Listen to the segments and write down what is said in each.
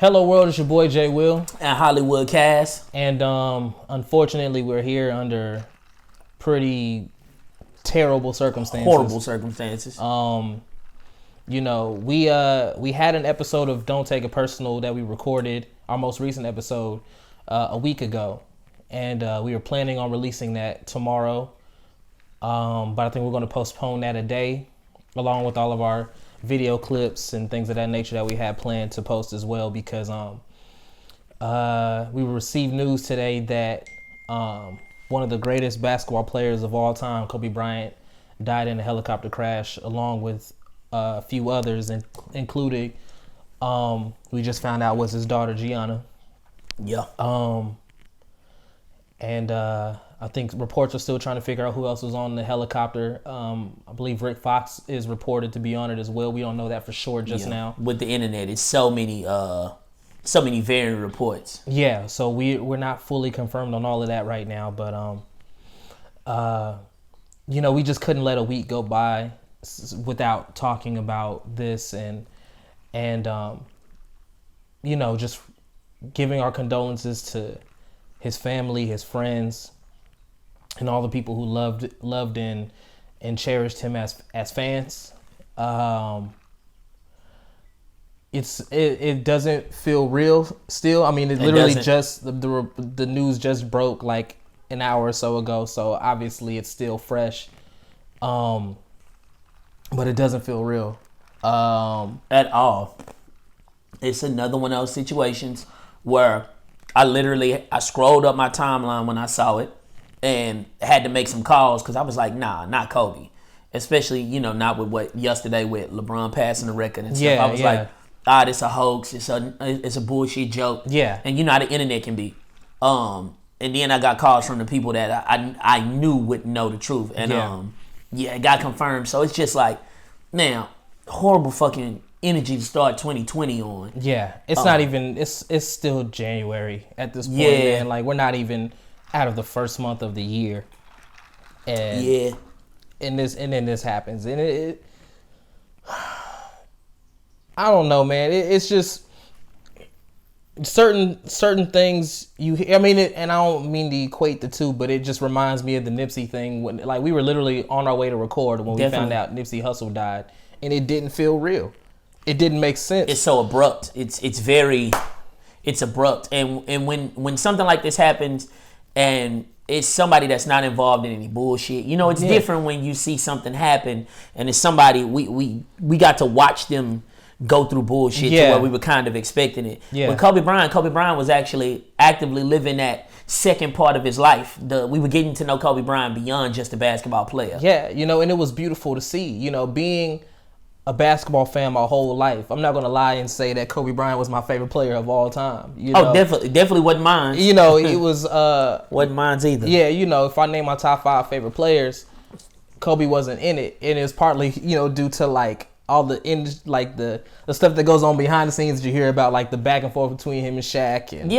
Hello world, it's your boy Jay Will. And Hollywood Cass. And unfortunately we're here under pretty terrible circumstances. Horrible circumstances. We had an episode of Don't Take It Personal that we recorded, our most recent episode, a week ago. And we were planning on releasing that tomorrow. But I think we're going to postpone that a day, along with all of our video clips and things of that nature that we had planned to post as well, because we received news today that one of the greatest basketball players of all time, Kobe Bryant, died in a helicopter crash, along with a few others, including we just found out was his daughter Gianna. Yeah. I think reports are still trying to figure out who else was on the helicopter. I believe Rick Fox is reported to be on it as well. We don't know that for sure just now. With the internet, it's so many varying reports. Yeah, so we're not fully confirmed on all of that right now, but we just couldn't let a week go by without talking about this and just giving our condolences to his family, his friends, and all the people who loved and cherished him as fans. It doesn't feel real still. I mean, it literally just the news just broke like an hour or so ago, so obviously it's still fresh. But it doesn't feel real at all. It's another one of those situations where I scrolled up my timeline when I saw it and had to make some calls because I was like, nah, not Kobe. Especially, not with what yesterday with LeBron passing the record and stuff. Yeah, I was like, this a hoax. It's a bullshit joke. Yeah. And you know how the internet can be. And then I got calls from the people that I knew wouldn't know the truth. And it got confirmed. So it's just like, now, horrible fucking energy to start 2020 on. Yeah, it's not even. It's still January at this point. Yeah, man. Like we're not even out of the first month of the year. And and then this happens, and it I don't know, man. It's just certain things you. I mean, and I don't mean to equate the two, but it just reminds me of the Nipsey thing when, like, we were literally on our way to record when we found out Nipsey Hussle died, and it didn't feel real. It didn't make sense. It's so abrupt. It's abrupt. And when something like this happens and it's somebody that's not involved in any bullshit, it's different when you see something happen and it's somebody we got to watch them go through bullshit to where we were kind of expecting it. Yeah. With Kobe Bryant was actually actively living that second part of his life. We were getting to know Kobe Bryant beyond just a basketball player. Yeah, and it was beautiful to see, being a basketball fan my whole life. I'm not gonna lie and say that Kobe Bryant was my favorite player of all time. Definitely wasn't mine. It was wasn't mine either. Yeah, if I name my top 5 favorite players, Kobe wasn't in it, and it's partly due to like all the the stuff that goes on behind the scenes that you hear about, like the back and forth between him and Shaq, and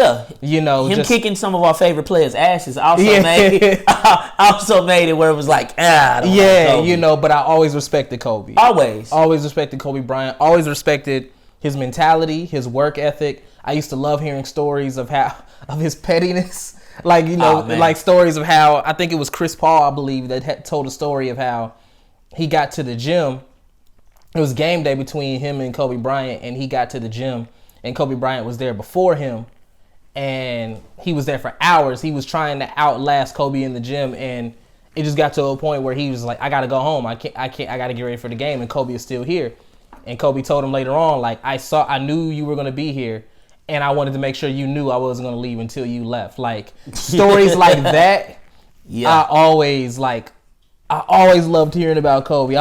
him kicking some of our favorite players' asses also made it where it was like I don't like Kobe. But I always respected Kobe. Always respected Kobe Bryant. Always respected his mentality, his work ethic. I used to love hearing stories of his pettiness. Like stories of how, I think it was Chris Paul, I believe, that had told a story of how he got to the gym. It was game day between him and Kobe Bryant, and he got to the gym, and Kobe Bryant was there before him, and he was there for hours. He was trying to outlast Kobe in the gym, and it just got to a point where he was like, I gotta go home. I gotta get ready for the game, and Kobe is still here. And Kobe told him later on, like, I knew you were gonna be here, and I wanted to make sure you knew I wasn't gonna leave until you left. Like, stories like that, I always loved hearing about Kobe.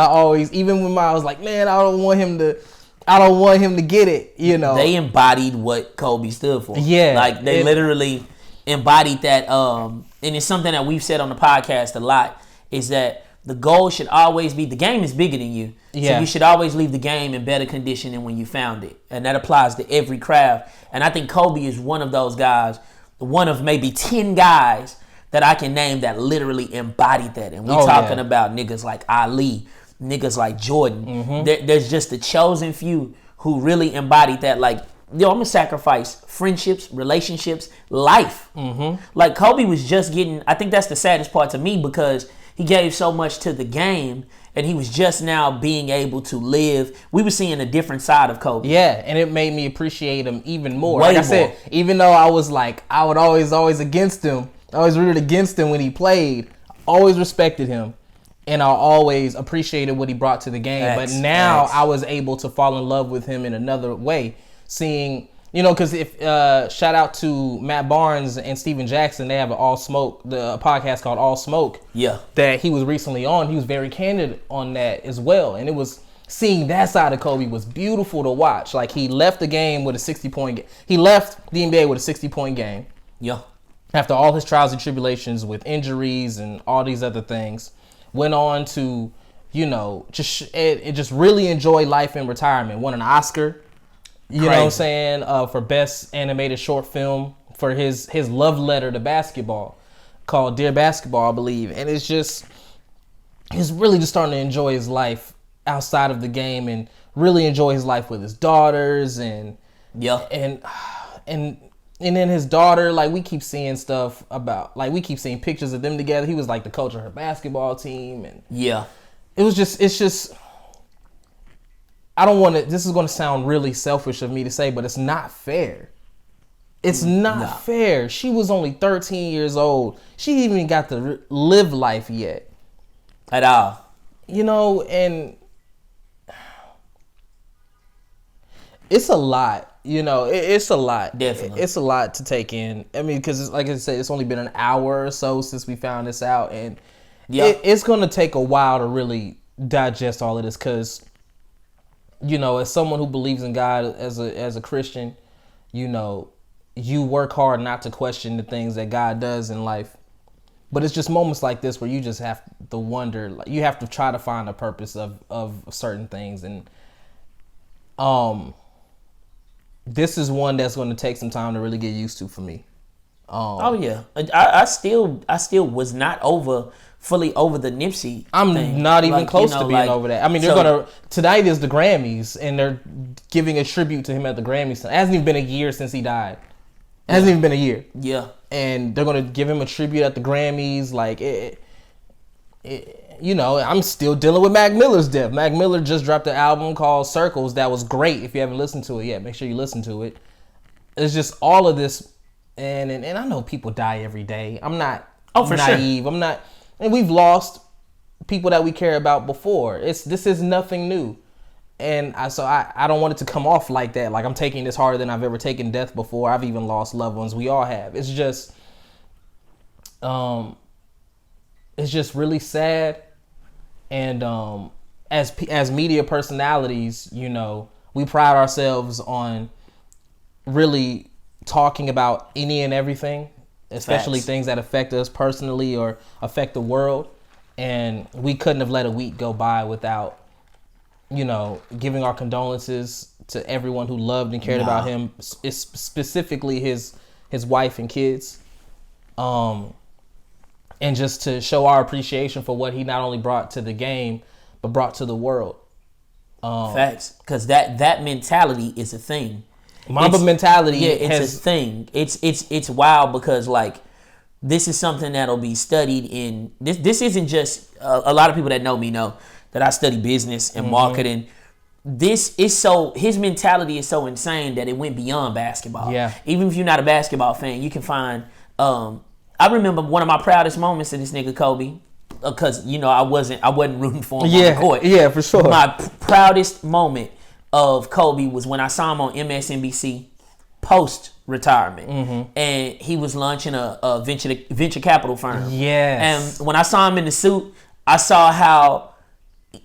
Even when I was like, man, I don't want him to get it, They embodied what Kobe stood for. Yeah. Like, they literally embodied that. And it's something that we've said on the podcast a lot, is that the goal should always be, the game is bigger than you. Yeah. So you should always leave the game in better condition than when you found it. And that applies to every craft. And I think Kobe is one of those guys, one of maybe 10 guys that I can name that literally embodied that. And we're talking about niggas like Ali, niggas like Jordan. Mm-hmm. There's just the chosen few who really embodied that. Like, I'm gonna sacrifice friendships, relationships, life. Like Kobe was just getting. I think that's the saddest part to me because he gave so much to the game, and he was just now being able to live. We were seeing a different side of Kobe. Yeah, and it made me appreciate him even more. Like I said, even though I was like, I would always against him. I always rooted against him when he played. Always respected him. And I always appreciated what he brought to the game. But now I was able to fall in love with him in another way. Seeing, because if shout out to Matt Barnes and Steven Jackson, they have a podcast called All Smoke. Yeah. That he was recently on. He was very candid on that as well. And it was seeing that side of Kobe was beautiful to watch. Like he left the game with a 60-point game. He left the NBA with a 60-point game. Yeah. After all his trials and tribulations with injuries and all these other things, went on to, just really enjoy life in retirement. Won an Oscar. You know what I'm saying? For best animated short film for his love letter to basketball called Dear Basketball, I believe. And he's really just starting to enjoy his life outside of the game and really enjoy his life with his daughters and then his daughter, like we keep seeing stuff about, like we keep seeing pictures of them together. He was like the coach of her basketball team and it's just I don't want to, this is going to sound really selfish of me to say, but it's not fair. It's not fair. She was only 13 years old. She didn't even got to live life yet. At all. And it's a lot. It's a lot. Definitely. It's a lot to take in. I mean, because like I said, it's only been an hour or so since we found this out. And it's going to take a while to really digest all of this because, as someone who believes in God as a Christian, you work hard not to question the things that God does in life. But it's just moments like this where you just have to wonder, like you have to try to find a purpose of certain things. And this is one that's going to take some time to really get used to for me. I still was not fully over the Nipsey thing. Not even close to being over that. I mean, tonight is the Grammys, and they're giving a tribute to him at the Grammys. It hasn't even been a year since he died. It hasn't even been a year. Yeah. And they're going to give him a tribute at the Grammys. Like, I'm still dealing with Mac Miller's death. Mac Miller just dropped an album called Circles that was great. If you haven't listened to it yet, make sure you listen to it. It's just all of this. And I know people die every day. I'm not naive. Sure. I'm not. And we've lost people that we care about before. This is nothing new. And I don't want it to come off like that. Like I'm taking this harder than I've ever taken death before. I've even lost loved ones. We all have. It's just really sad. And as media personalities, we pride ourselves on really talking about any and everything, especially things that affect us personally or affect the world. And we couldn't have let a week go by without, giving our condolences to everyone who loved and cared about him, specifically his wife and kids. And just to show our appreciation for what he not only brought to the game, but brought to the world. Facts. Because that mentality is a thing. Mamba mentality. Yeah, it's a thing. It's wild because like this is something that'll be studied in this isn't just a lot of people that know me know that I study business and marketing. This is his mentality is so insane that it went beyond basketball. Yeah. Even if you're not a basketball fan, you can find I remember one of my proudest moments of this nigga Kobe, because I wasn't rooting for him on the court. Yeah, for sure. My proudest moment of Kobe was when I saw him on MSNBC post retirement, and he was launching a venture capital firm. Yes. And when I saw him in the suit, I saw how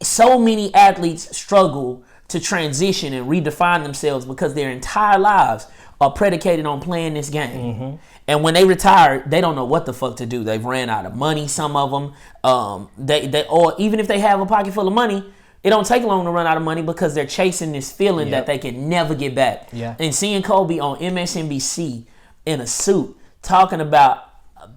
so many athletes struggle to transition and redefine themselves because their entire lives are predicated on playing this game. And when they retire, they don't know what the fuck to do. They've ran out of money, some of them. They or even if they have a pocket full of money, it don't take long to run out of money because they're chasing this feeling that they can never get back. Yeah. And seeing Kobe on MSNBC in a suit talking about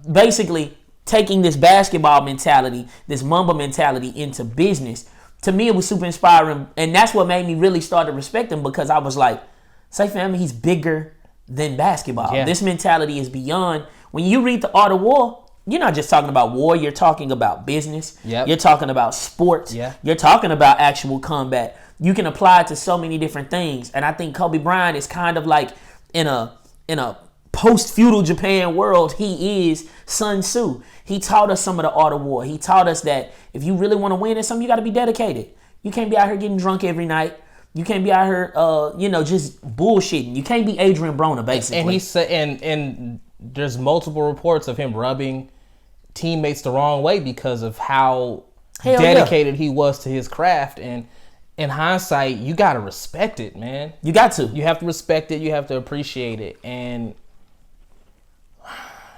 basically taking this basketball mentality, this Mamba mentality into business, to me it was super inspiring. And that's what made me really start to respect him, because I was like, Say family, he's bigger than basketball. Yeah. This mentality is beyond. When you read The Art of War, you're not just talking about war. You're talking about business. Yep. You're talking about sports. Yeah. You're talking about actual combat. You can apply it to so many different things. And I think Kobe Bryant is kind of like in a post-feudal Japan world, he is Sun Tzu. He taught us some of the art of war. He taught us that if you really want to win at something, you got to be dedicated. You can't be out here getting drunk every night. You can't be out here, just bullshitting. You can't be Adrian Broner, basically. And he said, and there's multiple reports of him rubbing teammates the wrong way because of how dedicated he was to his craft. And in hindsight, you got to respect it, man. You got to. You have to respect it. You have to appreciate it. And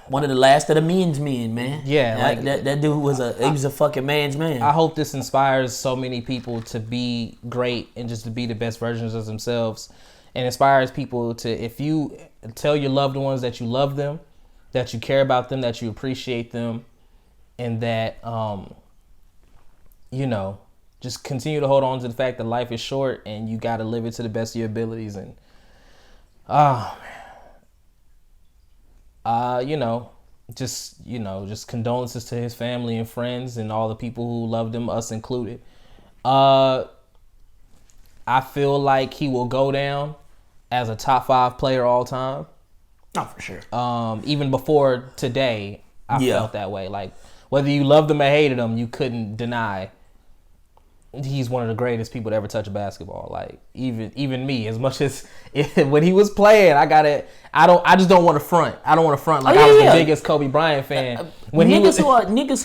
one of the last of the men's men, man. Yeah, like that dude was a fucking man's man. I hope this inspires so many people to be great and just to be the best versions of themselves, and inspires people to, if you tell your loved ones that you love them, that you care about them, that you appreciate them, and that just continue to hold on to the fact that life is short and you got to live it to the best of your abilities. And just condolences to his family and friends and all the people who loved him, us included. I feel like he will go down as a top 5 player all time. Oh, for sure. Even before today, I felt that way. Like, whether you loved him or hated him, you couldn't deny he's one of the greatest people to ever touch a basketball. Like, even me, as much as when he was playing, I just don't want to front. I don't want to front like I was the biggest Kobe Bryant fan. Niggas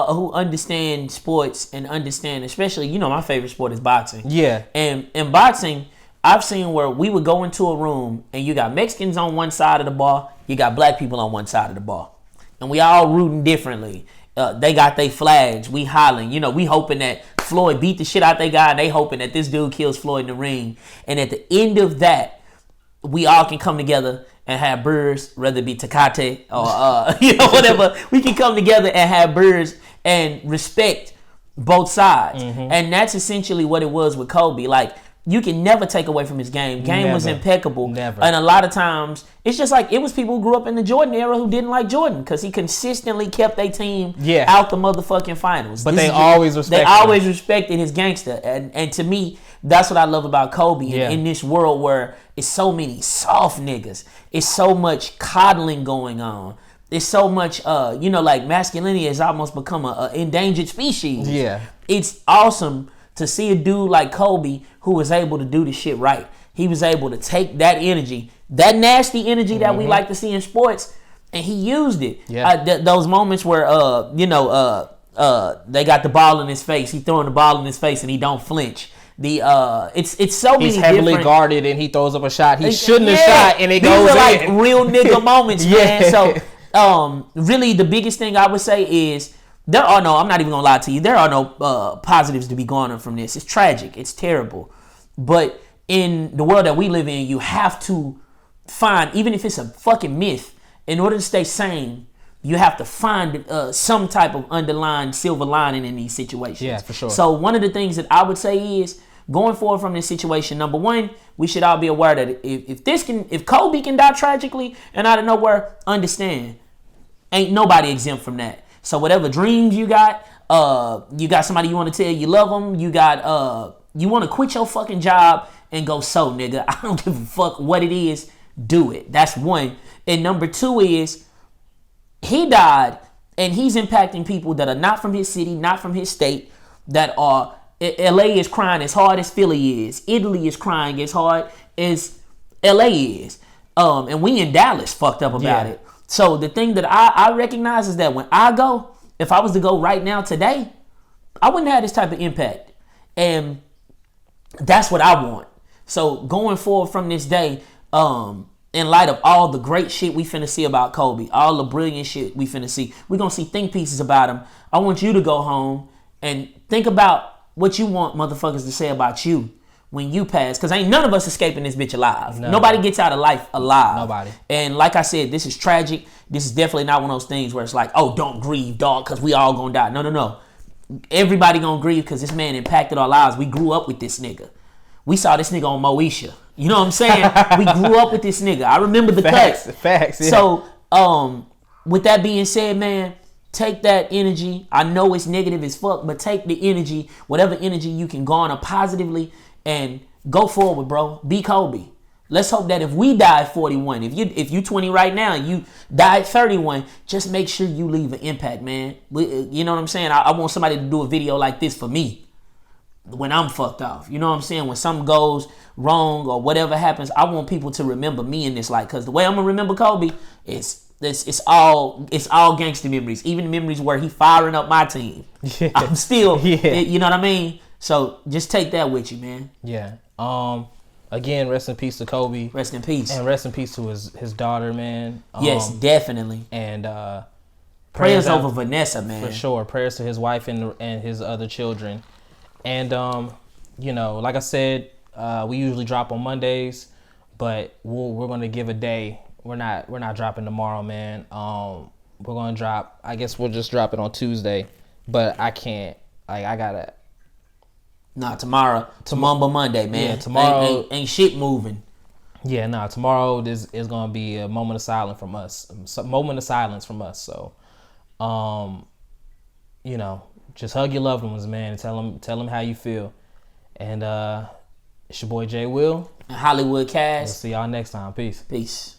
who understand sports and understand, especially, my favorite sport is boxing. Yeah. And in boxing, I've seen where we would go into a room and you got Mexicans on one side of the bar, you got black people on one side of the bar, and we all rooting differently. They got their flags. We hollering. We hoping that Floyd beat the shit out they guy, and they hoping that this dude kills Floyd in the ring. And at the end of that, we all can come together and have birds, whether it be Tecate or whatever. We can come together and have birds and respect both sides. Mm-hmm. And that's essentially what it was with Kobe. Like, you can never take away from his game. Game was impeccable. Never. And a lot of times, it's just like, it was people who grew up in the Jordan era who didn't like Jordan because he consistently kept their team out the motherfucking finals. But they always respected his gangster. And to me, that's what I love about Kobe. Yeah. In this world where it's so many soft niggas, it's so much coddling going on. It's so much, like masculinity has almost become an endangered species. Yeah. It's awesome to see a dude like Kobe who was able to do the shit right. He was able to take that energy, that nasty energy that we like to see in sports, and he used it. Yeah. Those moments where, they got the ball in his face. He throwing the ball in his face and he don't flinch. It's so many. He's heavily guarded and he throws up a shot he shouldn't have shot, and it goes in. These are like real nigga moments, man. So, really, the biggest thing I would say is, I'm not even gonna lie to you, there are no positives to be garnered from this. It's tragic. It's terrible. But in the world that we live in, you have to find, even if it's a fucking myth, in order to stay sane, you have to find some type of underlying silver lining in these situations. Yeah, for sure. So one of the things that I would say is, going forward from this situation, number one, we should all be aware that if Kobe can die tragically and out of nowhere, understand, ain't nobody exempt from that. So whatever dreams you got somebody you want to tell you love them, you want to quit your fucking job and go nigga. I don't give a fuck what it is, do it. That's one. And number two is, he died and he's impacting people that are not from his city, not from his state, that are, LA is crying as hard as Philly is. Italy is crying as hard as LA is. And we in Dallas fucked up about it. So the thing that I recognize is that when I go, if I was to go right now today, I wouldn't have this type of impact. And that's what I want. So going forward from this day, in light of all the great shit we finna see about Kobe, all the brilliant shit we finna see, we're gonna see think pieces about him. I want you to go home and think about what you want motherfuckers to say about you when you pass, because ain't none of us escaping this bitch alive. Nobody gets out of life alive. Nobody. And like I said, this is tragic. This is definitely not one of those things where it's like, oh, don't grieve, dog, because we all gonna die. No. Everybody gonna grieve because this man impacted our lives. We grew up with this nigga. We saw this nigga on Moesha. You know what I'm saying? We grew up with this nigga. I remember the cuts. Facts. Yeah. So, with that being said, man, take that energy. I know it's negative as fuck, but take the energy, whatever energy you can garner positively, and go forward, bro. Be Kobe. Let's hope that if we die at 41, if you 20 right now and you die at 31, just make sure you leave an impact, man. You know what I'm saying? I want somebody to do a video like this for me when I'm fucked off. You know what I'm saying? When something goes wrong or whatever happens, I want people to remember me in this light. Because the way I'm gonna remember Kobe is it's all gangster memories. Even the memories where he firing up my team. Yeah. I'm still, you know what I mean? So just take that with you, man. Yeah. Again, rest in peace to Kobe. Rest in peace. And rest in peace to his daughter, man. Yes, definitely. And prayers over Vanessa, man. For sure. Prayers to his wife and his other children. And you know, like I said, we usually drop on Mondays, but we're gonna give a day. We're not dropping tomorrow, man. We're gonna drop. I guess we'll just drop it on Tuesday, but I can't. Like I gotta. Nah, tomorrow. Mamba Monday, man. Yeah, tomorrow ain't shit moving. Yeah, nah. Tomorrow is gonna be a moment of silence from us. So, you know, just hug your loved ones, man, and tell them how you feel. And it's your boy Jay Will and Hollywood Cass. We'll see y'all next time. Peace.